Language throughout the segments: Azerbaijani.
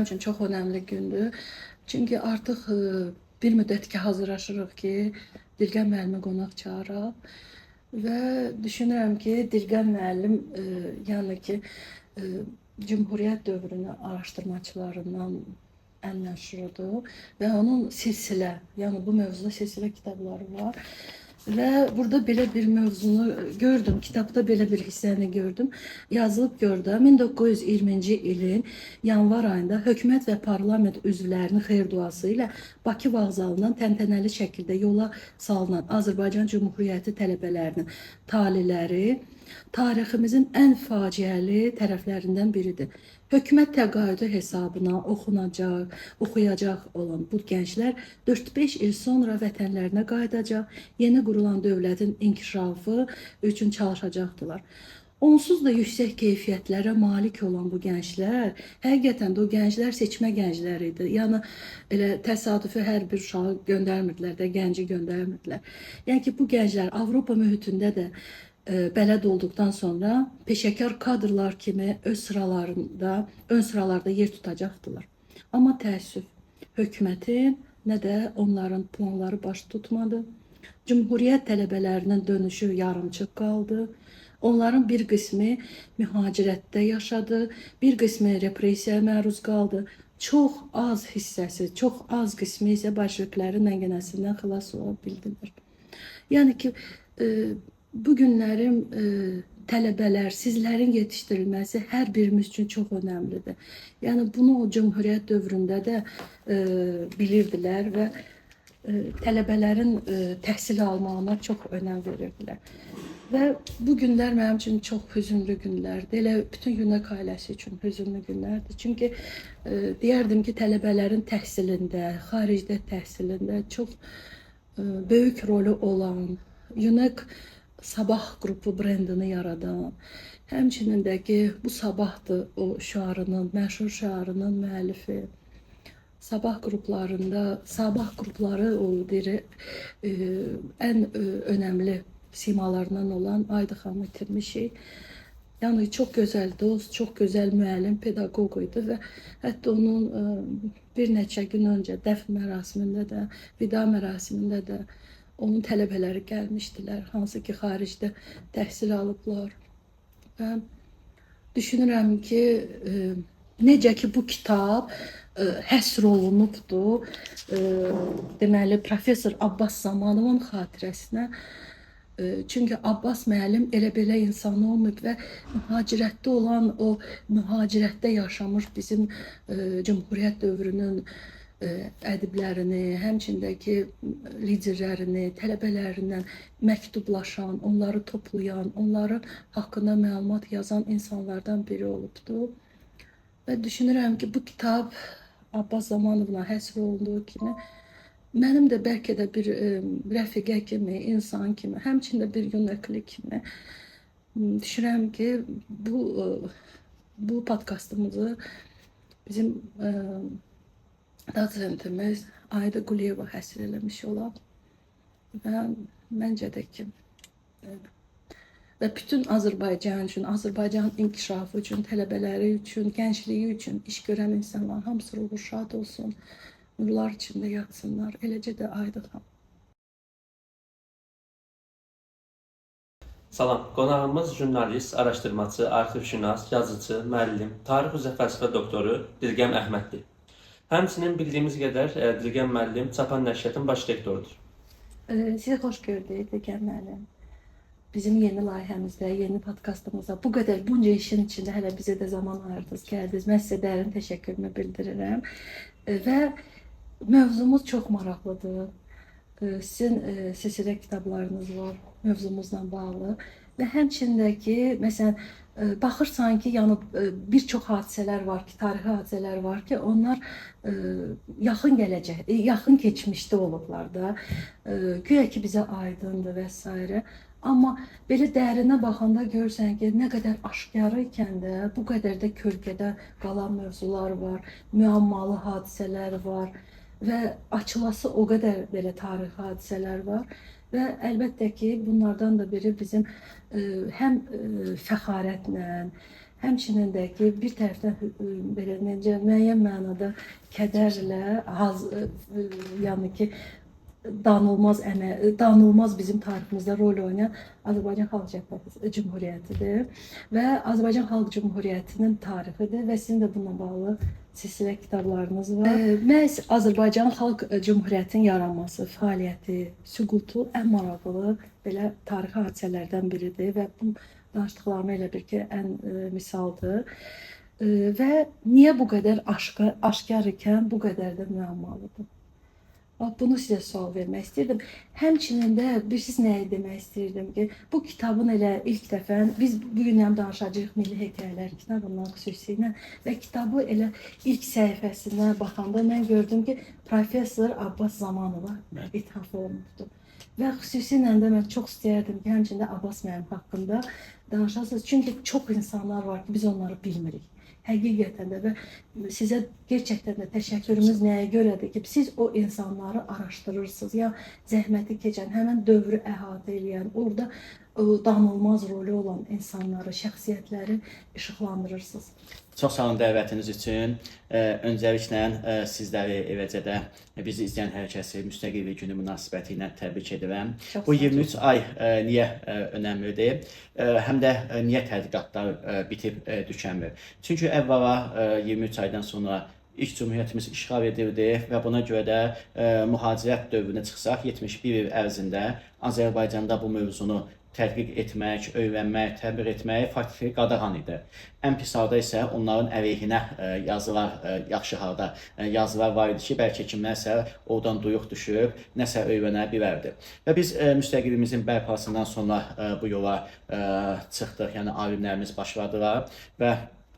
mənim üçün çox önəmli gündür. Çünki artıq bir müddət ki hazırlaşırıq ki, Dilgən müəllimi qonaq çağıraq. Və düşünürəm ki, Dilgən müəllim yəni ki Cümhuriyyət dövrünü araşdırmaçılarından ən məşhurudur və onun silsilə, yəni bu mövzuda silsilə kitabları var. Və burada belə bir mövzunu gördüm, kitabda belə bir hissəni gördüm. Yazılıb gördü. 1920-ci ilin yanvar ayında hökumət və parlament üzvlərinin xeyir duası ilə Bakı vağzalından təntənəli şəkildə yola salınan Azərbaycan Cümhuriyyəti tələbələrinin taleləri tariximizin ən faciəli tərəflərindən biridir. Hökumət təqaüdü hesabına oxuyacaq olan bu gənclər 4-5 il sonra vətənlərinə qayıdacaq, yeni qurulan dövlətin inkişafı üçün çalışacaqdılar. Onsuz da yüksək keyfiyyətlərə malik olan bu gənclər, həqiqətən də o gənclər seçmə gəncləri idi. Yəni elə təsadüfi hər bir uşağı göndərmirdilər də, gənci göndərmirdilər. Yəni ki, bu gənclər Avropa mühitində də bələd olduqdan sonra peşəkar kadrlar kimi ön sıralarda yer tutacaqdılar. Amma təəssüf, hökumətin nə də onların planları baş tutmadı. Cümhuriyyət tələbələrinin dönüşü yarımçıq qaldı. Onların bir qismi mühacirətdə yaşadı, bir qismi repressiyaya məruz qaldı. Çox az hissəsi, çox az qismi isə bolşeviklərin məngənəsindən xilas ola bildilər. Yəni ki, bu günlərin tələbələr, sizlərin yetişdirilməsi hər birimiz üçün çox önəmlidir. Yəni bunu o Cümhuriyyət dövründə də bilirdilər və tələbələrin təhsil almağına çox önəm verirdilər. Və bu günlər mənim üçün çox hüzünlü günlərdir. Elə bütün Yunak ailəsi üçün hüzünlü günlərdir. Çünki deyərdim ki, tələbələrin təhsilində, xaricdə təhsilində çox böyük rolü olan Yunak Sabah qrupu brendini yaradan, həmçinin də ki, bu sabahdır o şüarının, məşhur şüarının müəllifi. Sabah qruplarında, sabah qrupları o ən önəmli simalarından olan Aydı xanımı itirmişik. Yəni çox gözəl dost, çox gözəl müəllim, pedaqoq idi və hətta onun bir neçə gün öncə dəfn mərasimində də, vida mərasimində də onun tələbələri gəlmişdilər, hansı ki, xaricdə təhsil alıblar. Və düşünürəm ki, necə ki, bu kitab həsr olunubdur, deməli, Profesor Abbas Zamanovun xatirəsinə. Çünki Abbas müəllim elə belə insan olmayıb və mühacirətdə olan, o mühacirətdə yaşamış bizim Cümhuriyyət dövrünün ədiblərini, həmçindəki liderlərini, tələbələrindən məktublaşan, onları toplayan, onları haqqında məlumat yazan insanlardan biri olubdur. Və düşünürəm ki, bu kitab Abbas Zamanovla həsr olunduğu kimi, mənim də bəlkə də bir rəfiqə kimi, insan kimi, həmçində bir yönəkli kimi düşünürəm ki, bu podkastımızı bizim dozentimiz Ayda Quliyeva həsr eləmiş olar. Və məncə də ki, və bütün Azərbaycan üçün, Azərbaycanın inkişafı üçün, tələbələri üçün, gəncliyi üçün iş görən insanlar hamısı ruhu şad olsun, nurlar içində yatsınlar, eləcə də Ayda xanım. Salam, qonağımız jurnalist, araşdırmacı, arxivşünas, yazıcı, müəllim, tarix üzrə fəlsəfə doktoru Dilgən Əhməddir. Həmçinin bildiyimiz qədər Dilgən müəllim Çapan nəşriyyatın baş direktorudur. Sizi xoş gördük Dilgən müəllim. Bizim yeni layihəmizdə, yeni podkastımızda bu qədər bunca işin içində hələ bizə də zaman ayırdınız, gəldiniz. Mən sizə dərin təşəkkürümü bildirirəm. Və mövzumuz çox maraqlıdır. Sizin silsilə kitablarınız var mövzumuzla bağlı. Və həmçində ki, məsələn, baxırsan ki, yəni bir çox hadisələr var ki, tarixi hadisələr var ki, onlar yaxın keçmişdə olublar da. Güya ki, bizə aydındır və s. Amma belə dərinə baxanda görürsən ki, nə qədər aşkarı ikən də bu qədər də kölgədə qalan mövzular var, müəmmalı hadisələr var və açılası o qədər belə tarixi hadisələr var. Və əlbəttə ki, bunlardan da biri bizim həm fəxarətlə, həmçinin də ki, bir tərəfdən belə necə müəyyən mənada kədərlə, yəni ki, danılmaz bizim tariximizdə rol oynayan Azərbaycan Xalq Cümhuriyyətidir və Azərbaycan Xalq Cümhuriyyətinin tarixidir və sizin də bununla bağlı silsilə kitablarınız var. Məhz Azərbaycan Xalq Cümhuriyyətinin yaranması, fəaliyyəti, süqutu ən maraqlı belə tarixi hadisələrdən biridir və bu danışdıqlarım elə bir ki, ən misaldır. Və niyə bu qədər aşkar ikən bu qədər də müəmmalıdır? Bunu sizə sual vermək istəyirdim. Həmçinin də bilirsiniz nəyi demək istəyirdim ki, bu kitabın elə ilk dəfə biz bu gün həm danışacağıq Milli Hekayələr kitabından xüsusilə və kitabı elə ilk səhifəsinə baxanda mən gördüm ki, Professor Abbas Zamanova ithaf olunubdur. Və xüsusilə də mən çox istəyərdim ki, həmçində Abbas müəllim haqqında danışasınız. Çünki çox insanlar var ki, biz onları bilmirik. Həqiqətən də və sizə gerçəkdən də təşəkkürümüz nəyə görədir ki, siz o insanları araşdırırsınız, ya zəhməti keçən, həmin dövrü əhatə edən, orada danılmaz rolü olan insanları, şəxsiyyətləri işıqlandırırsınız. Çox sağ olun dəvətiniz üçün. Öncəliklə sizləri eləcə bizi izləyən hər kəsi Müstəqillik Günü münasibəti ilə təbrik edirəm. Bu 23 ay niyə önəmlidir? Həm də niyə tədqiqatlar bitib tükənmir? Çünki əvvəla 23 aydan sonra ilk Cümhuriyyətimiz işğal edildi və buna görə də mühacirət dövrünə çıxsaq 71 il ərzində Azərbaycanda bu mövzunu tədqiq etmək, öyrənmək, təbliğ etmək faktiki qadağan idi. Ən pis halda isə onların əleyhinə yazılar, yaxşı halda yazılar var idi ki, bəlkə kimlərsə oradan duyuq düşüb, nəsə öyrənə bilərdi. Və biz müstəqillimizin bərpasından sonra bu yola çıxdıq, yəni alimlərimiz başladılar və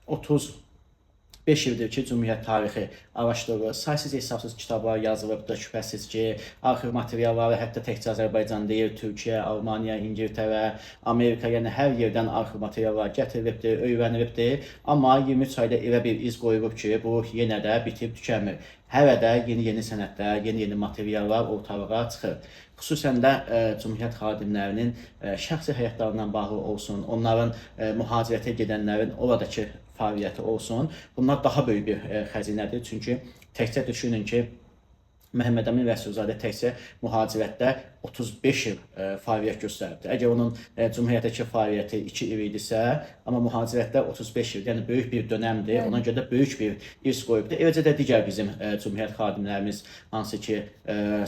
35 ildir ki, Cümhuriyyət tarixi araşdırılır, saysız hesabsız kitablar yazılıbdır, şübhəsiz ki, arxiv materialları hətta təkcə Azərbaycan deyil, Türkiyə, Almaniya, İngiltərə, Amerika, yəni hər yerdən arxiv materiallar gətirilibdir, öyrənilibdir. Amma 23 ayda elə bir iz qoyulub ki, bu yenə də bitib tükənmir. Hələ də yeni sənədlər, yeni materiallar ortalığa çıxır. Xüsusən də Cümhuriyyət xadimlərinin şəxsi həyatlarından bağlı olsun, onların mühacirətə gedənlərin oradakı fəaliyyəti olsun. Bunlar daha böyük bir xəzinədir. Çünki təkcə düşünün ki, Məhəmməd Əmin Rəsulzadə təkcə mühacirətdə 35 il fəaliyyət göstəribdir. Əgər onun Cümhuriyyətdəki fəaliyyəti 2 il idisə, amma mühacirətdə 35 il, yəni böyük bir dönəmdir. Ona görə də böyük bir iz qoyubdur. Eləcə də digər bizim Cümhuriyyət xadimlərimiz hansı ki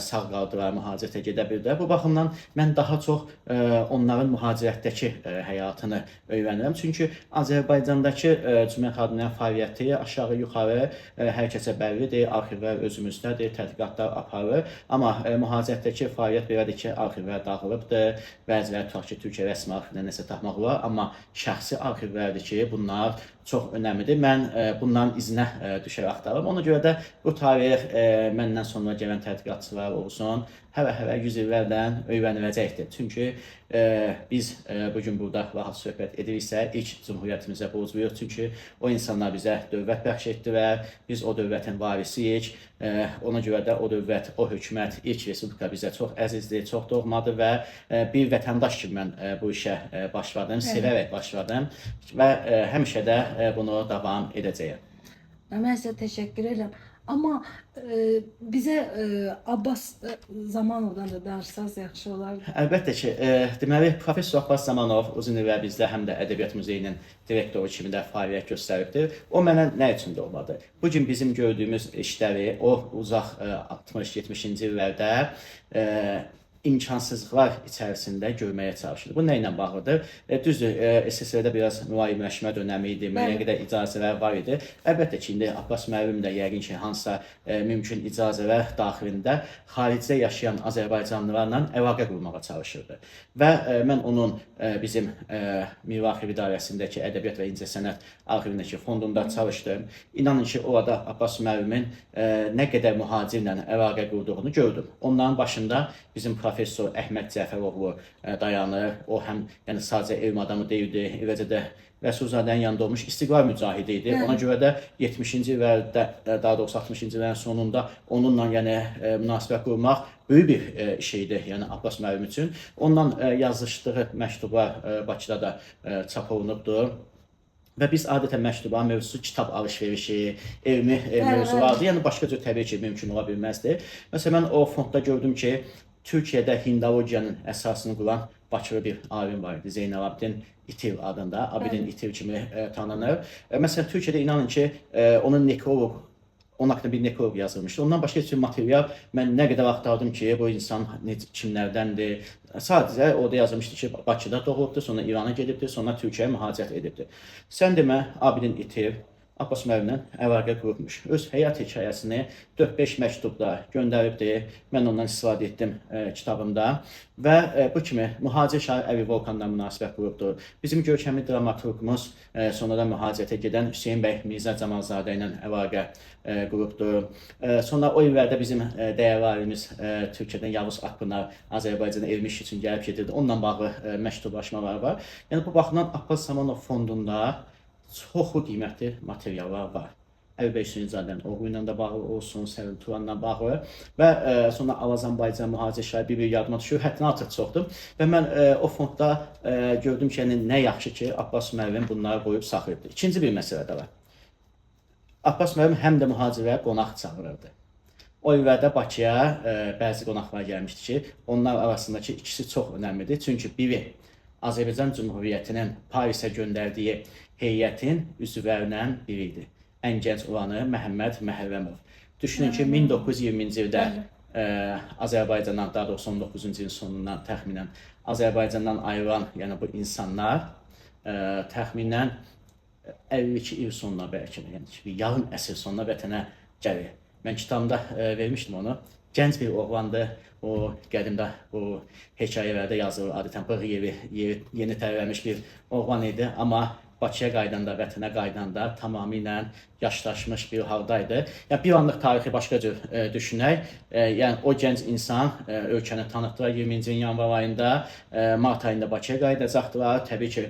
sağ qaldılar, mühacirətə gedə bildilər. Bu baxımdan mən daha çox onların mühacirətdəki həyatını öyrənirəm. Çünki Azərbaycandakı Cümhuriyyət xadimlərinin fəaliyyəti aşağı-yuxarı hər kəsə bəllidir, arxivlər özümüzdədir, tədqiqatlar aparılır. Amma mühacirətdəki fəaliyyət belədir ki, arxivlər dağılıbdır. Bəziləri tutaq ki, Türkiyə rəsmi arxivinə nəsə tapmaq olar, amma şəxsi arxivlərdir ki, bunlar çox önəmlidir. Mən bunların izinə düşərək axtarıram. Ona görə də bu tarix məndən sonra gələn tədqiqatçılar olsun, hələ 100 illərdən öyrəniləcəkdir. Çünki biz bugün burada rahat söhbət ediriksə, ilk Cümhuriyyətimizə borcluyuq. Çünki o insanlar bizə dövlət bəxş etdilər, biz o dövlətin varisiyik. Ona görə də o dövlət, o hökumət, ilk respublika bizə çox əzizdir, çox doğmadır və bir vətəndaş kimi mən bu işə başladım, sevərək başladım və həmişə də bunu davam edəcəyəm. Mən sizə təşəkkür edirəm. Amma bizə Abbas Zamanovdan da danışsanız yaxşı olar. Əlbəttə ki, deməli, Professor Abbas Zamanov uzun illər bizdə həm də Ədəbiyyat Muzeyinin direktoru kimi də fəaliyyət göstəribdir. O mənə nə üçün doğmadı? Bugün bizim gördüyümüz işləri o uzaq 60-70-ci illərdə imkansızlıqlar içərisində görməyə çalışır. Bu nə ilə bağlıdır? Düzdür, SSR-də biraz mülayimləşmə dönəmi idi, müəyyən qədər icazələr var idi. Əlbəttə ki, indi Abbas müəllim də yəqin ki, hansısa mümkün icazələr daxilində xaricdə yaşayan Azərbaycanlılarla əlaqə qurmağa çalışırdı. Və mən onun bizim Milli Arxiv İdarəsindəki Ədəbiyyat və İncəsənət arxivindəki fondunda çalışdım. İnanın ki, orada Abbas müəllimin nə qədər mühacirlə əlaqə qurduğunu gördüm. Onların başında bizim Professor Əhməd Cəfəroğlu dayanır. O həm yəni sadəcə elm adamı deyildi, eləcə də Rəsulzadənin yanında olmuş istiqlal mücahidi idi. Ona görə də 70-ci illərdə, daha doğrusu 60-cı illərin sonunda onunla yəni münasibət qurmaq böyük bir şey idi, yəni Abbas müəllim üçün. Ondan yazışdığı məktublar Bakıda da çap olunubdur. Və biz adətən məktuba mövzusu kitab alış-verişi, elmi mövzulardır. Yəni başqa cür təbii ki, mümkün ola bilməzdi. Məsələn, mən o fondda gördüm ki, Türkiyədə hindologiyanın əsasını quran Bakılı bir alim var idi, Zeynalabdin İtiv adında, Abidin İtiv kimi tanınır. Məsələn, Türkiyədə inanın ki, onun nekrolog, onun haqqında bir nekrolog yazılmışdı. Ondan başqa heç bir material mən nə qədər axtardım ki, bu insan kimlərdəndir. Sadəcə orada yazılmışdı ki, Bakıda doğulubdur, sonra İrana gedibdir, sonra Türkiyəyə mühacirət edibdir. Sən demə, Abidin İtiv Abbas müəllimlə əlaqə qurmuş. Öz həyat hekayəsini 4-5 məktubda göndəribdir. Mən ondan istifadə etdim kitabımda. Və bu kimi mühacir şair Əli Volkanla münasibət qurubdur. Bizim görkəmli dramaturqumuz sonradan mühacirətə gedən Hüseyn bəy Mirzə Camalzadə ilə əlaqə qurubdur. Sonra o illərdə bizim dəyərli alimimiz Türkiyədən Yavuz Akpınar Azərbaycana elmi iş üçün gəlib gedirdi. Onunla bağlı məktublaşmalar var. Yəni bu baxımdan Abbas Samanov fondunda çoxlu qiymətli materiallar var. Əlibəy Hüseynzadənin oğlu ilə də bağlı olsun, Səlim Turanla bağlı və sonra Azərbaycan mühacir şair bir yadıma düşür, həddindən artıq çoxdur. Və mən o fondda gördüm ki, yəni nə yaxşı ki, Abbas müəllim bunları qoyub saxlayıbdır. İkinci bir məsələ də var. Abbas müəllim həm də mühacirlərə qonaq çağırırdı. O illərdə Bakıya bəzi qonaqlar gəlmişdi ki, onlar arasındakı ikisi çox önəmlidir. Çünki biri Azərbaycan Cümhuriyyətinin Parisə göndərdiyi heyətin üzvlərindən biri idi. Ən gənc olanı Məhəmməd Məhərrəmov. Düşünün ki, 1920-ci ildə Azərbaycandan, daha doğrusu 19-cu ilin sonundan təxminən Azərbaycandan ayrılan, yəni bu insanlar təxminən 52 il sonuna bəlkə, yəni yarım əsr sonuna vətənə gəlir. Mən kitabımda vermişdim onu. Gənc bir oğlandı. O qədimdə bu hekayələrdə yazılır. Adətən bığ yeni tərləmiş bir oğlan idi. Amma Bakıya qaydanda, vətənə qaydanda tamamilə yaşlaşmış bir haldaydı. Yəni bir anlıq tarixi başqa cür düşünək. Yəni o gənc insan ölkəni tanıtdılar 20-ci yanvar ayında, mart ayında Bakıya qayıdacaqdılar. Təbii ki,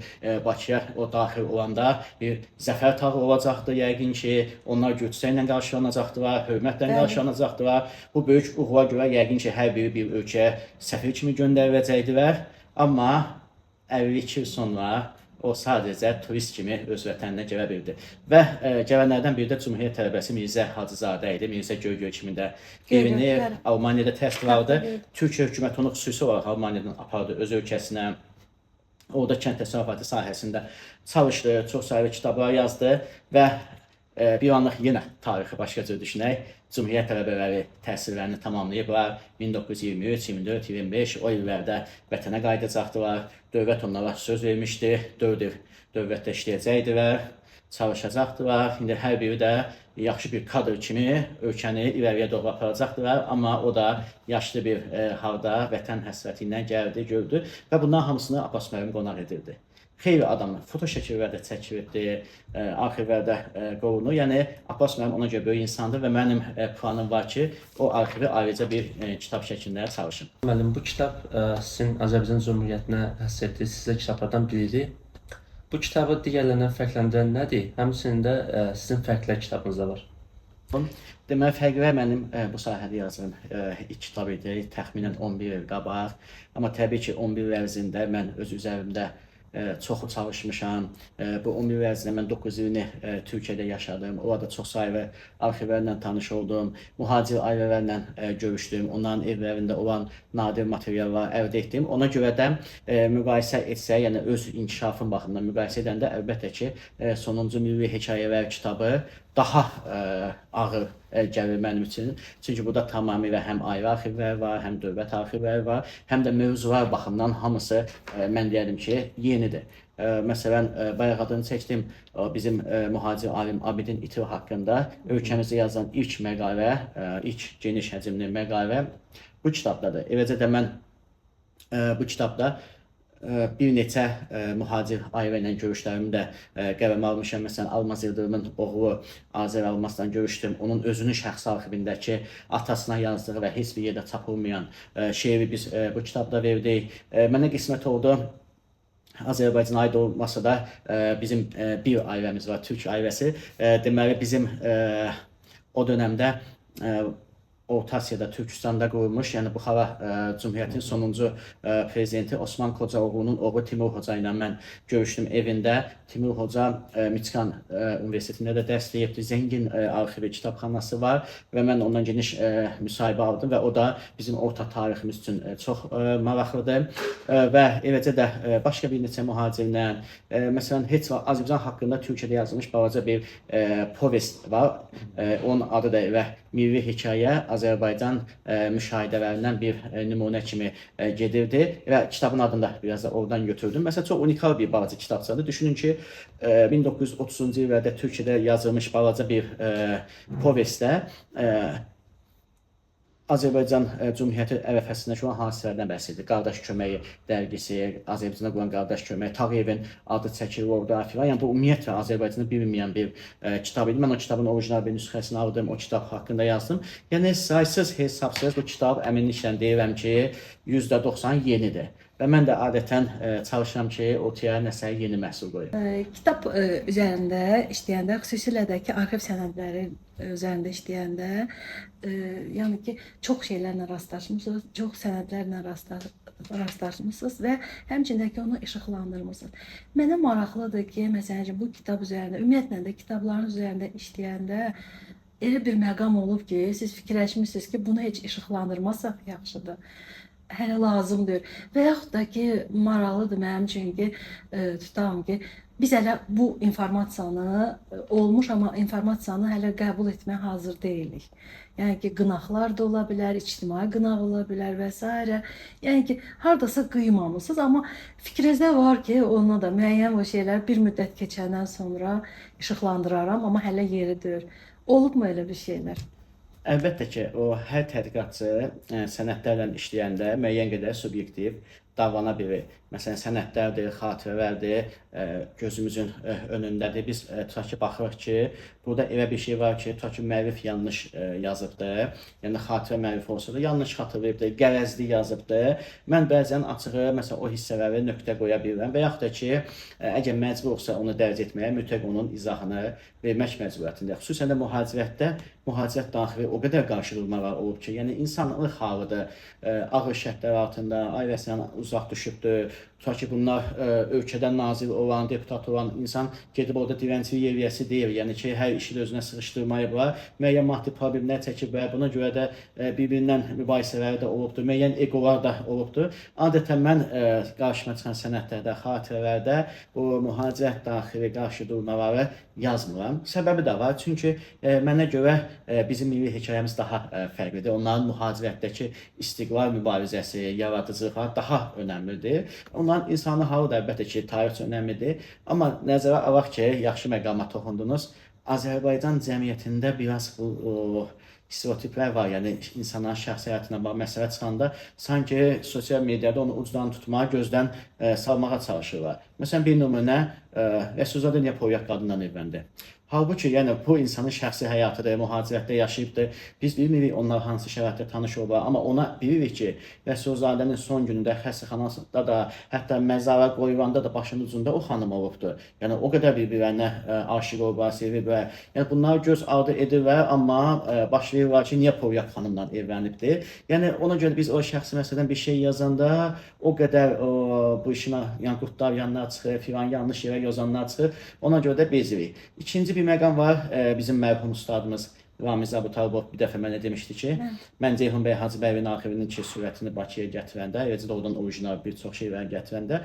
Bakıya o daxil olanda bir zəfər tağı olacaqdı. Yəqin ki, onlar gürcüsü ilə qarşılanacaqdılar, hörmətlə qarşılanacaqdılar. Bu böyük uğura görə yəqin ki, hər biri bir ölkəyə səfir kimi göndəriləcəkdilər. Amma 52 il sonra o sadəcə turist kimi öz vətəninə gələ bildi. Və gələnlərdən biri də Cümhuriyyət tələbəsi Mirzə Hacızadə idi. Mirzə Göygöl kimi də qeyrini Almaniyada təhsil aldı. Türkiyə hökuməti onu xüsusi olaraq Almaniyadan apardı öz ölkəsinə. Orada kənd təsərrüfatı sahəsində çalışdı, çox sayılı kitablar yazdı və bir anlıq yenə tarixi başqa cür düşünək. Cümhuriyyət tələbələri təhsillərini tamamlayıblar. 1923, 24, 25 o illərdə vətənə qayıdacaqdılar. Dövlət onlara söz vermişdi. 4 il dövlətdə işləyəcəkdilər, çalışacaqdılar. İndi hər biri də yaxşı bir kadr kimi ölkəni irəliyə doğru aparacaqdılar. Amma o da yaşlı bir halda vətən həsrəti ilə gəldi, gördü və bunların hamısını Abbas müəllim qonaq edirdi. Xeyli adamlar foto şəkillərdə çəkilibdi, arxivlərdə qorunur. Yəni Abbas müəllim ona görə böyük insandır və mənim planım var ki, o arxivi ayrıca bir kitab şəklində çalışım. Müəllim, bu kitab sizin Azərbaycan Cümhuriyyətinə həsr etdiyiniz sizə kitablardan biridir. Bu kitabı digərlərindən fərqləndirən nədir? Həmçinin də sizin fərqli kitabınız da var. Deməli, fərqlər mənim bu sahədə yazdığım ilk kitab idi, təxminən 11 il qabaq. Amma təbii ki, 11 il ərzində mən öz üzərimdə çoxu çalışmışam. Bu 11 il ərzində mən 9 ilini Türkiyədə yaşadım. Orada çox sayılı arxivlərlə tanış oldum. Mühacir ailələrlə görüşdüm. Onların evlərində olan nadir materiallar əldə etdim. Ona görə də müqayisə etsək, yəni öz inkişafım baxımından müqayisə edəndə əlbəttə ki, sonuncu milli hekayələr kitabı daha ağır gəlir mənim üçün. Çünki burada tamamilə həm ayrı arxivlər var, həm dövlət arxivləri var, həm də mövzular baxımından hamısı mən deyərdim ki, yenidir. Məsələn, bayaq adını çəkdim, bizim mühacir alim Abidin İtiv haqqında ölkəmizdə yazılan ilk məqalə, ilk geniş həcmli məqalə bu kitabdadır. Eləcə də mən bu kitabda bir neçə mühacir ailə ilə görüşlərimi də qələmə almışam. Məsələn, Almaz Yıldırımın oğlu Azər Almazla görüşdüm. Onun özünün şəxsi arxivindəki atasına yazdığı və heç bir yerdə çapılmayan şeiri biz bu kitabda verdik. Mənə qismət oldu. Azərbaycan aid olmasa da bizim bir ailəmiz var, Türk ailəsi. Deməli, bizim o dönəmdə Orta Asiyada, Türkistanda qurulmuş, yəni Buxara Cümhuriyyətinin sonuncu prezidenti Osman Kocaoğlu'nun oğlu Timur Hoca ilə mən görüşdüm evində. Timur Hoca Michigan Universitetində də dərs deyibdi. Zəngin arxivi, kitabxanası var və mən ondan geniş müsahibə aldım və o da bizim orta tariximiz üçün çox maraqlıdır. Və eləcə də başqa bir neçə mühacirdən, məsələn, heç vaxt Azərbaycan haqqında Türkiyədə yazılmış balaca bir povest var. Onun adı da və Milli Hekayə Azərbaycan müşahidələrindən bir nümunə kimi gedirdi və kitabın adını da biraz da oradan götürdüm. Məsələn, çox unikal bir balaca kitabçadır. Düşünün ki, 1930-cu illərdə Türkiyədə yazılmış balaca bir povestdə Azərbaycan Cümhuriyyəti ərəfəsində olan hadisələrdən bəhs edir. Qardaş köməyi dərgisi, Azərbaycana quran qardaş köməyi, Tağıyevin adı çəkilir orada filan. Yəni bu ümumiyyətlə Azərbaycanda bilinməyən bir kitab idi. Mən o kitabın orijinal bir nüsxəsini aldım, o kitab haqqında yazdım. Yəni saysız hesabsız bu kitab əminliklə deyirəm ki, %90 yenidir. Və mən də adətən çalışıram ki, ortaya nəsə yeni məhsul qoyum. Kitab üzərində işləyəndə, xüsusilə də ki, arxiv sənədləri üzərində işləyəndə, yəni ki, çox şeylərlə rastlaşmısınız, çox sənədlərlə rastlaşmısınız və həmçinin ki, onu işıqlandırmısınız. Mənə maraqlıdır ki, məsələn, bu kitab üzərində, ümumiyyətlə də kitabların üzərində işləyəndə elə bir məqam olub ki, siz fikirləşmisiniz ki, bunu heç işıqlandırmasaq yaxşıdır. Hələ lazımdır. Və yaxud da ki, maraqlıdır mənim üçün ki, tutalım ki, biz hələ bu informasiyanı olmuş, amma informasiyanı hələ qəbul etməyə hazır deyilik. Yəni ki, qınaqlar da ola bilər, ictimai qınaq ola bilər və s. Yəni ki, hardasa qıymamısınız, amma fikrinizdə var ki, ona da müəyyən o şeylər bir müddət keçəndən sonra işıqlandıraram, amma hələ yeridir. Olubmu elə bir şeylər? Əlbəttə ki, o hər tədqiqatçı sənədlərlə işləyəndə müəyyən qədər subyektiv davana bilir. Məsələn, sənədlərdir, xatirələrdir, gözümüzün önündədir. Biz tutaq ki, baxırıq ki, burada elə bir şey var ki, tutaq ki, müəllif yanlış yazıbdır. Yəni, xatirə müəllifi olsa da yanlış xatırlayıbdır, qərəzli yazıbdır. Mən bəzən açığı, məsələn, o hissələri nöqtə qoya bilirəm və yaxud da ki, əgər məcbur olsa onu dərc etməyə, mütləq onun izahını vermək məcburiyyətindəyik. Xüsusən də mühacirət daxili o qədər qarşıdurmalar olub ki, yəni insanlıq halıdır, ağır şərtlər altında, ailəsindən uzaq düşübdür. Tutaq ki, bunlar ölkədən nazir olan, deputat olan insan gedib orada dirənçilik eləyəsi deyil. Yəni ki, hər işi özünə sıxışdırmayıblar, müəyyən maddi problemlər çəkiblər, buna görə də bir-birindən mübahisələri də olubdur, müəyyən egolar da olubdur. Adətən mən qarşıma çıxan sənədlərdə, xatirələrdə o mühacirət daxili qarşıdurmaları yazmıram. Səbəbi də var, çünki mənə görə bizim milli hekayəmiz daha fərqlidir. Onların mühacirətdəki istiqlal mübarizəsi, yaradıcılıqlar daha önəmlidir. Onların insani halı da əlbəttə ki, tarixçi önəmlidir. Amma nəzərə alaq ki, yaxşı məqama toxundunuz. Azərbaycan cəmiyyətində biraz bu stereotiplər var, yəni insanların şəxsi həyatına bağlı məsələ çıxanda sanki sosial mediada onu ucdan tutmağa, gözdən salmağa çalışırlar. Məsələn, bir nümunə Rəsulzadə niyə Poryaq qadından evləndi? Halbuki, yəni bu insanın şəxsi həyatıdır, mühacirətdə yaşayıbdır. Biz bilmirik onlar hansı şəraitdə tanış olublar, amma ona bilirik ki, Rəsulzadənin son günündə xəstəxanasında da, hətta məzara qoyulanda da başının ucunda o xanım olubdur. Yəni o qədər bir-birinə aşiq olublar, sevirlər. Yəni bunlar göz ardı edirlər, amma başlayırlar ki, niyə Poryaq xanımla evlənibdir? Yəni ona görə biz o şəxsi məsələdən bir şey yazanda o qədər bu işinə yəni qurtlar yanına çıxır, filan yanlış yerə yazanlar çıxır. Ona görə də bezirik. İkinci bir məqam var, bizim mərhum ustadımız Ramiz Abutalbov bir dəfə mənə demişdi ki, mən Ceyhun bəy Hacıbəyevin arxivinin ki, sürətini Bakıya gətirəndə, eləcə də oradan orijinal bir çox şeyləri gətirəndə,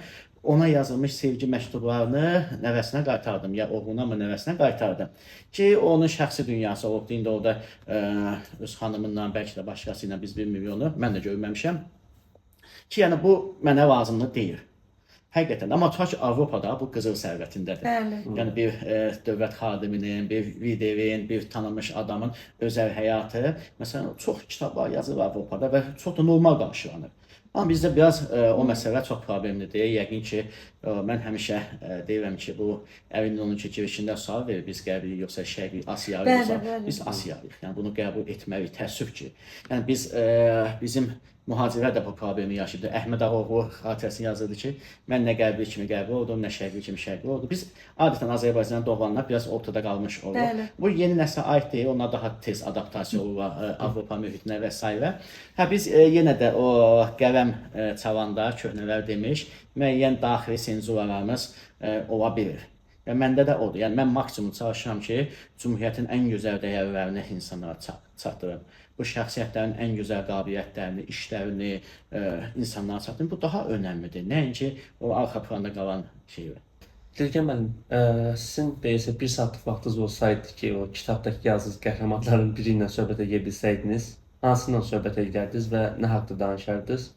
ona yazılmış sevgi məktublarını nəvəsinə qaytardım, ya oğluna mı nəvəsinə qaytardım ki, onun şəxsi dünyası olubdu, indi orada öz xanımından, bəlkə də başqası ilə biz bilmirik onu, mən də görməmişəm ki, yəni bu mənə lazımlı deyil. Həqiqətən, amma tutaq ki, Avropada bu qızıl sərvətindədir. Bəli. Yəni bir dövlət xadiminin, bir liderin, bir tanınmış adamın özəl həyatı, məsələn, çox kitablar yazılır Avropada və çox da normal qarşılanır. Amma bizdə biraz o məsələ çox problemlidir. Yəqin ki, Mən həmişə deyirəm ki, bu əmin olun ki, girişində sual verir, biz qərbli yoxsa şərqi Asiyalıyıq, biz Asiyalıyıq. Yəni bunu qəbul etməliyik, təəssüf ki. Yəni biz bizim mühacirlər də bu problemi yaşayıbdır. Əhməd Ağaoğlu xatirəsini yazırdı ki, mən nə qərbli kimi qərbli oldum, nə şərqli kimi şərqli oldum. Biz adətən Azərbaycanda doğulanlar biraz ortada qalmış oluruq. Bu yeni nəslə aid deyil, onlar daha tez adaptasiya olurlar Avropa mühitinə və s. Biz yenə də o qələm çalanda köhnələr demiş, müəyyən daxili senzuralarımız ola bilir. Yəni məndə də odur. Yəni mən maksimum çalışıram ki, Cümhuriyyətin ən gözəl dəyərlərini insanlara çatdırım. Bu şəxsiyyətlərin ən gözəl qabiliyyətlərini, işlərini insanlara çatdırım. Bu daha önəmlidir. Nəinki o arxa planda qalan şey. Dilgən müəllim, sizin deyəsə bir saatlıq vaxtınız olsaydı ki, o kitabdakı yazdığınız qəhrəmanların biri ilə söhbət edə bilsəydiniz, hansından söhbət edərdiniz və nə haqqda danışardınız?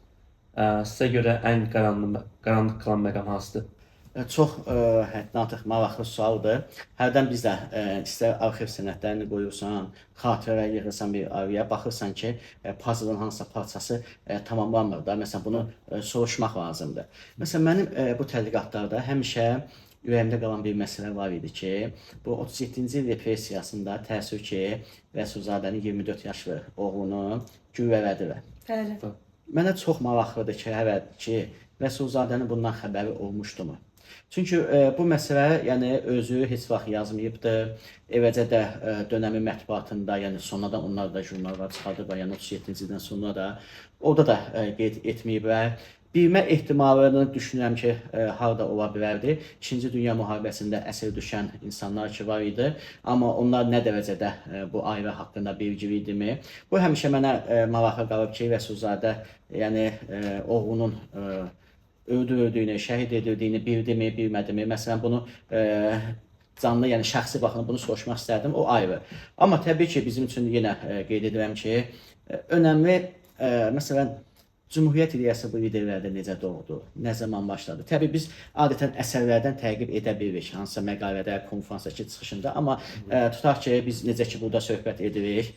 Sizə görə ən qaranlıq qalan məqam hansıdır? Çox həddən artıq maraqlı sualdır. Hərdən biz də istər arxiv sənədlərini qoyursan, xatirələr yığırsan bir araya, baxırsan ki, puzzle-ın hansısa parçası tamamlanmır da. Məsələn, bunu soruşmaq lazımdır. Məsələn, mənim bu tədqiqatlarda həmişə ürəyimdə qalan bir məsələ var idi ki, bu 37-ci il repressiyasında təəssüf ki, Rəsulzadənin 24 yaşlı oğlunu güvələdilər. Bəli. Mənə çox maraqlıdır ki, Rəsulzadənin bundan xəbəri olmuşdumu? Çünki bu məsələ yəni özü heç vaxt yazmayıbdır. Eləcə də dönəmin mətbuatında, yəni sonradan onlar da jurnallar çıxardıblar, yəni 37-ci ildən sonra da orada da qeyd etməyiblər. Bilmə ehtimalını düşünürəm ki, harda ola bilərdi. İkinci Dünya müharibəsində əsir düşən insanlar ki var idi, amma onlar nə dərəcədə bu ailə haqqında bilgili idimi? Bu həmişə mənə maraqlı qalıb ki, Rəsulzadə yəni oğlunun öldürüldüyünü, şəhid edildiyini bildimi, bilmədimi? Məsələn, bunu canlı, yəni şəxsi baxımdan bunu soruşmaq istərdim, o ayrı. Amma təbii ki, bizim üçün yenə qeyd edirəm ki, önəmli, məsələn, Cümhuriyyət ideyası bu liderlərdə necə doğdu, nə zaman başladı? Təbii biz adətən əsərlərdən təqib edə bilirik, hansısa məqalədə, konferansdakı çıxışında, amma tutaq ki, biz necə ki, burada söhbət edirik,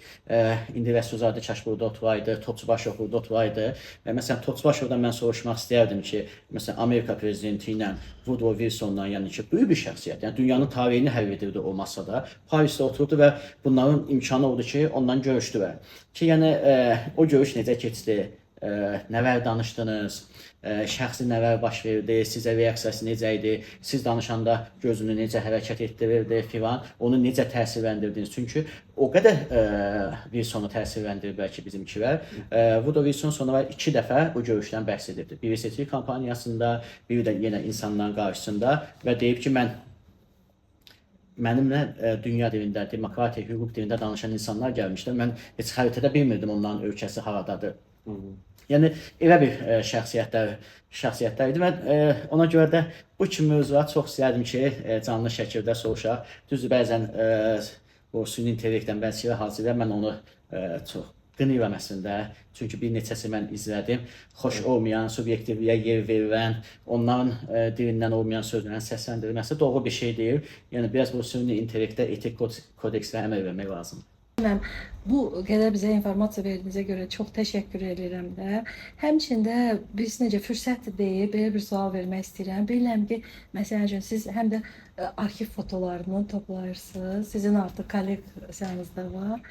indi Rəsulzadə kaş burada oturaydı, Topçubaşov burada oturaydı və məsələn, Topçubaşovdan mən soruşmaq istərdim ki, məsələn, Amerika prezidenti ilə Woodrow Wilsonla, yəni ki, böyük bir şəxsiyyət, yəni dünyanın tarixini həll edirdi o masada, Parisdə oturdu və bunların imkanı oldu ki, ondan görüşdülər. Ki, yəni, o görüş necə keçdi? Nələr danışdınız, şəxsi nələr baş verdi, sizə reaksiyası necə idi, siz danışanda gözünü necə hərəkət etdirirdi filan, onu necə təsirləndirdiniz? Çünki o qədər Wilsonu təsirləndirib bəlkə bizimkilər. Woodrow Wilson sonra 2 dəfə bu görüşdən bəhs edirdi. Biri seçki kampaniyasında, biri də yenə insanların qarşısında və deyib ki, mənimlə dünya dilində, demokratiya, hüquq dilində danışan insanlar gəlmişdir. Mən heç xəritədə bilmirdim onların ölkəsi haradadır. Yəni, elə bir şəxsiyyətlər idi. Mən ona görə də bu kimi mövzular çox istəyərdim ki, canlı şəkildə soruşaq. Düzdür, bəzən o süni intellektdən bəzi hazırlayır, mən onu çox qınıyıram əslində. Çünki bir neçəsi mən izlədim. Xoş olmayan, subyektivliyə yer verilən, onların dilindən olmayan sözlərin səsləndirilməsi doğru bir şey deyil. Yəni, biraz bu süni intellektdə etik kodekslə əməl vermək lazımdır. Bu qədər bizə informasiya verdiyinizə görə çox təşəkkür edirəm də. Həmçində biz necə fürsət deyib belə bir sual vermək istəyirəm. Bilirəm ki, məsələn üçün siz həm də arxiv fotolarını toplayırsınız. Sizin artıq kolleksiyanızda var.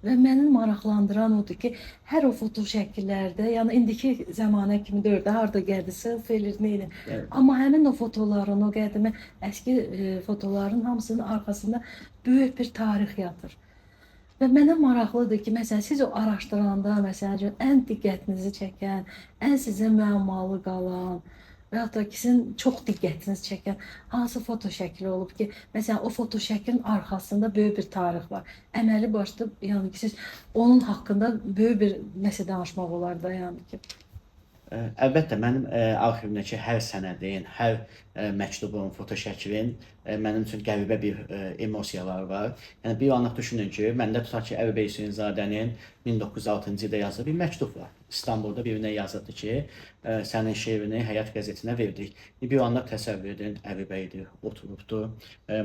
Və məni maraqlandıran odur ki, hər o foto şəkillərdə, yəni indiki zəmanə kimi deyil də, harda gəldi, selfie edir, neydi. Evet. Amma həmin o fotoların, o qədimi əski fotoların hamısının arxasında böyük bir tarix yatır. Və mənə maraqlıdır ki, məsələn, siz o araşdıranda, məsələn, ən diqqətinizi çəkən, ən sizin müəmmalı qalan və yaxud da ki, sizin çox diqqətinizi çəkən hansı foto şəkli olub ki, məsələn, o foto şəklin arxasında böyük bir tarix var. Əməli başda, yəni ki, siz onun haqqında böyük bir nəsə danışmaq olar da, yəni ki. Əlbəttə, mənim arxivimdəki hər sənədin, hər məktubun, foto şəklin mənim üçün qəribə bir emosiyalar var. Yəni, bir anlıq düşünün ki, məndə tutaq ki, Əli Bəy Hüseynzadənin 1906-cı ildə yazdığı bir məktub var. İstanbulda birinə yazırdı ki, sənin şeirini Həyat qəzetinə verdik. Bir anlıq təsəvvür edin, Əli Bəydir, oturubdu,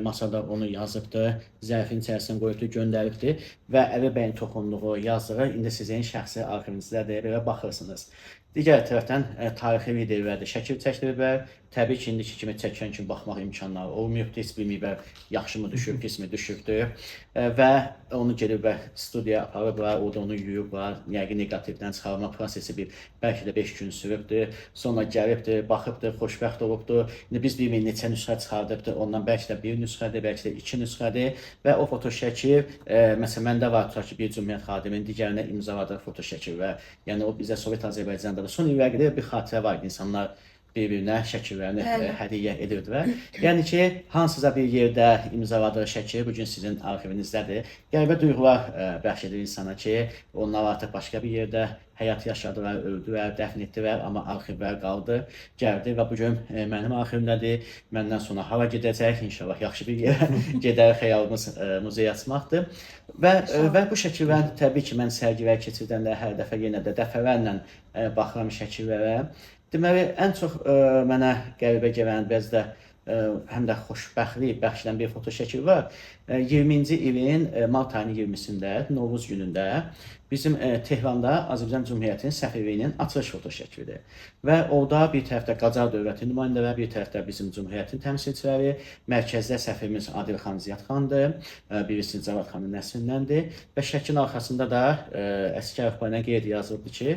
masada onu yazıbdı, zərfin içərisində qoyubdu, göndəribdi və Əli Bəyin toxunduğu yazdığı indi sizin şəxsi arxivinizdədir və baxırsınız. Digər tərəfdən tarixi videolarda şəkil çəkdiriblər. Təbii ki, indiki kimi çəkən kimi baxmaq imkanları olmayıbdır. Heç bilməyiblər yaxşımı düşüb, pismi düşübdür. Və onu gediblər studiyaya aparıblar, orada onu yuyublar. Yəqin neqativdən çıxarma prosesi bəlkə də 5 gün sürübdür. Sonra gəlibdir, baxıbdır, xoşbəxt olubdur. İndi biz bir neçə nüsxə çıxardıbdır. Ondan bəlkə də bir nüsxədir, bəlkə də 2 nüsxədir. Və o fotoşəkil, məsələn, məndə var, tutaq ki, bir cümləət xadiminin digərinə imzaladığı fotoşəkil və yəni o bizə Sovet Azərbaycanda da son illərdə bir xatirə var ki, insanlar bir-birinə şəkillərini hədiyyə edirdilər. Yəni ki, hansısa bir yerdə imzaladığı şəkil bu gün sizin arxivinizdədir. Qəribə duyğular bəxş edir insana ki, onlar artıq başqa bir yerdə həyat yaşadılar, öldülər, dəfn etdilər, amma arxivlər qaldı, gəldi və bu gün mənim arxivimdədir. Məndən sonra hara gedəcək? İnşallah yaxşı bir yerə gedər, xəyalımız muzey açmaqdır. Və bu şəkillər təbii ki, mən sərgilər keçirdəndə hər dəfə yenə də dəfələrlə baxıram şəkillərə. Deməli, ən çox mənə qəribə gələn, bəzi də həm də xoşbəxtlik bəxş edən bir fotoşəkil var. 20-ci ilin mart ayının 20-sində, Novruz günündə bizim Tehranda Azərbaycan Cümhuriyyətinin səfirliyinin açılış fotoşəkilidir. Və orada bir tərəfdə Qacar dövləti nümayəndələri, bir tərəfdə bizim Cümhuriyyətin təmsilçiləri, mərkəzdə səfirimiz Adilxan Ziyadxandır, birisi Cavad xanın nəslindəndir və şəklin arxasında da əskər rəhbərinə qeyd yazılıbdır ki,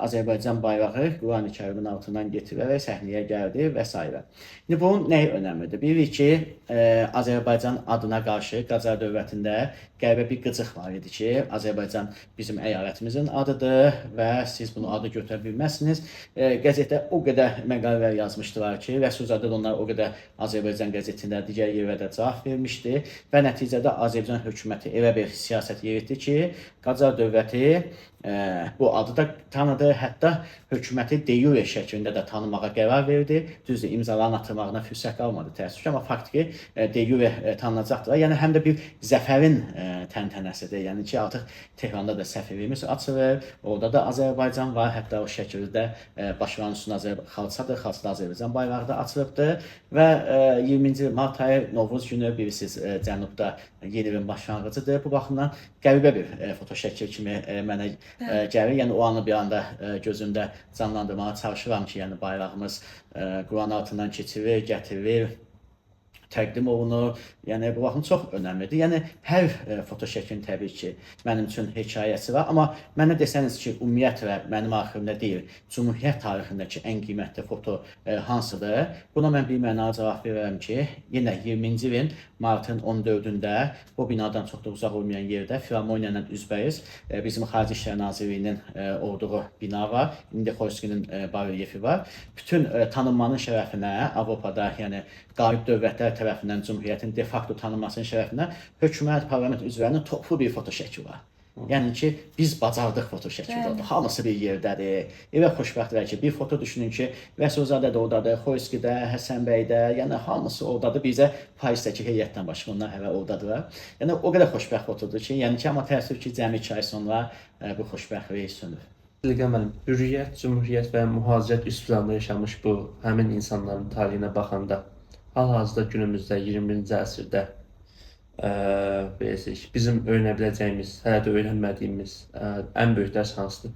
Azərbaycan bayrağı Qurani-Kərimin altından getirilərək səhnəyə gəldi və s. İndi bunun nəyi önəmlidir? Bilirik ki, Azərbaycan adına qarşı Qacar dövlətində qəribə bir qıcıq var idi ki, Azərbaycan bizim əyalətimizin adıdır və siz bunu adı götürə bilməzsiniz. Qəzetdə o qədər məqalələr yazmışdılar ki, Rəsulzadə onlar o qədər Azərbaycan qəzetində digər yerlərdə cavab vermişdi və nəticədə Azərbaycan hökuməti elə bir siyasət yeritdi ki, Qacar dövləti bu adı da tanıdı, hətta hökuməti de jure şəklində də tanımağa qərar verdi. Düzdür, imzaların atılmağına fürsət qalmadı təəssüf ki, amma faktiki de jure tanınacaqdır. Yəni həm də bir zəfərin təntənəsidir. Yəni ki, artıq Tehranda da səfirliyimiz açılır, orada da Azərbaycan var, hətta o şəkildə başlarının üstünə xalçadır, xalçada Azərbaycan bayrağı da açılıbdır və 20-ci mart ayı Novruz günü bilirsiniz, Cənubda yeni ilin başlanğıcıdır. Bu baxımdan qəribə bir fotoşəkil kimi mənə gəlir. Yəni o anı bir anda gözümdə canlandırmağa çalışıram ki, yəni bayrağımız Quran altından keçirilir, gətirilir, təqdim olunur. Yəni bu baxım çox önəmlidir. Yəni hər fotoşəklin təbii ki, mənim üçün hekayəsi var, amma mənə desəniz ki, ümumiyyətlə mənim arxivimdə deyil, Cümhuriyyət tarixindəki ən qiymətli foto hansıdır? Buna mən bir mənalı cavab verərəm ki, yenə 20-ci ilin martın 14-də bu binadan çox da uzaq olmayan yerdə Filarmoniya ilə üzbəyiz bizim Xarici İşlər Nazirliyinin olduğu bina var. İndi Xoyskinin barelyefi var. Bütün tanınmanın şərəfinə Avropada, yəni qalib dövlətlər tərəfindən Cümhuriyyətin de facto tanınmasının şərəfinə hökumət, parlament üzvlərinin toplu bir fotoşəkli var. Yəni ki, biz bacardıq fotoşəkil oldu. Hamısı bir yerdədir. Elə xoşbəxtlər ki, bir foto düşünün ki, Rəsulzadə də oradadır, Xoyskidə, Həsənbəydə, yəni hamısı oradadır. Bizə Parisdəki heyətdən başqa onlar hələ oradadılar. Yəni o qədər xoşbəxt fotodur ki, yəni ki, amma təəssüf ki, cəmi 2 ay sonra bu xoşbəxtlik sönür. Dilgən müəllim, hürriyyət, cümhuriyyət və mühacirət üst planda yaşamış bu həmin insanların tarixinə baxanda hal-hazırda günümüzdə 21-ci əsrdə bizim öyrənə biləcəyimiz, hələ də öyrənmədiyimiz ən böyük dərs hansıdır?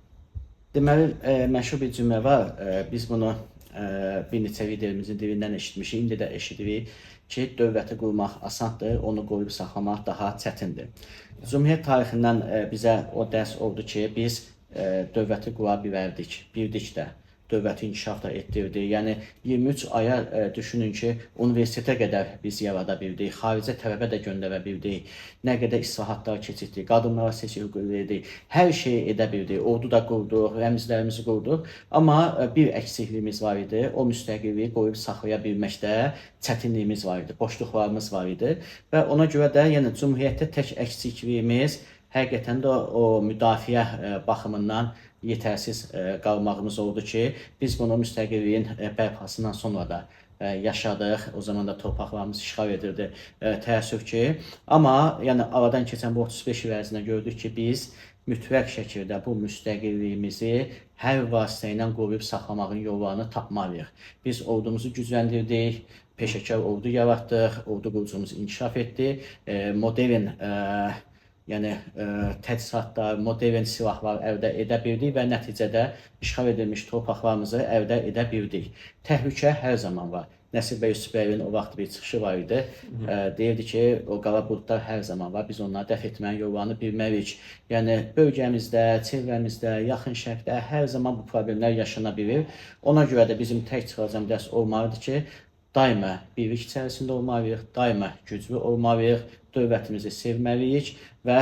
Deməli, məşhur bir cümlə var. Biz bunu bir neçə videomuzun dilindən eşitmişik, indi də eşidirik ki, dövləti qurmaq asandır, onu qoruyub saxlamaq daha çətindir. Cümhuriyyət tarixindən bizə o dərs oldu ki, biz dövləti qura bildik də. Dövləti inkişaf da etdirdi. Yəni 23 aya düşünün ki, universitetə qədər biz yarada bildik, xaricə tələbə də göndərə bildik, nə qədər islahatlar keçirdik, qadınlara seçki hüququ verdik, hər şeyi edə bildik, ordu da qurduq, rəmzlərimizi qurduq, amma bir əksikliyimiz var idi, o müstəqilliyi qoruyub saxlaya bilməkdə çətinliyimiz var idi, boşluqlarımız var idi və ona görə də yəni Cümhuriyyətdə tək əksikliyimiz həqiqətən də o müdafiə baxımından yetərsiz qalmağımız oldu ki, biz bunu müstəqilliyin bərpasından sonra da yaşadıq. O zaman da torpaqlarımız işğal edirdi, təəssüf ki. Amma yəni aradan keçən bu 35 il ərzində gördük ki, biz mütləq şəkildə bu müstəqilliyimizi hər vasitə ilə qoruyub saxlamağın yollarını tapmalıyıq. Biz ordumuzu gücləndirdik, peşəkar ordu yaratdıq, ordu qurucumuz inkişaf etdi, modern yəni təchizatlar, modern silahlar əldə edə bildik və nəticədə işğal edilmiş torpaqlarımızı əldə edə bildik. Təhlükə hər zaman var. Nəsir bəy Yusufbəyovun o vaxt bir çıxışı var idi. Deyirdi ki, o qara buludlar hər zaman var. Biz onları dəf etməyin yollarını bilməliyik. Yəni bölgəmizdə, çevrəmizdə, yaxın şərqdə hər zaman bu problemlər yaşana bilir. Ona görə də bizim tək çıxacağımız dərs olmalıdır ki, daima birlik içərisində olmalıyıq, daima güclü olmalıyıq, dövlətimizi sevməliyik və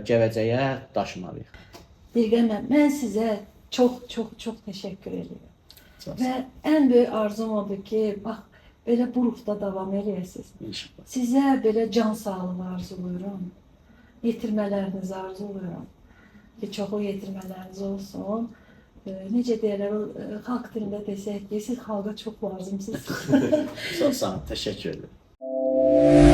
gələcəyə daşımalıyıq. Dilgən müəllim, mən sizə çox təşəkkür edirəm. Və ən böyük arzum odur ki, bax, belə bu ruhda davam eləyəsiniz. İnşallah. Sizə belə can sağlığı arzuluyorum. Yetirmələrinizi arzuluyorum. Ki, çoxlu yetirmələriniz olsun. Necə deyirlər, xalq dilində desək ki, siz xalqa çox lazımsınız. Çox sağ olun, təşəkkür edirəm.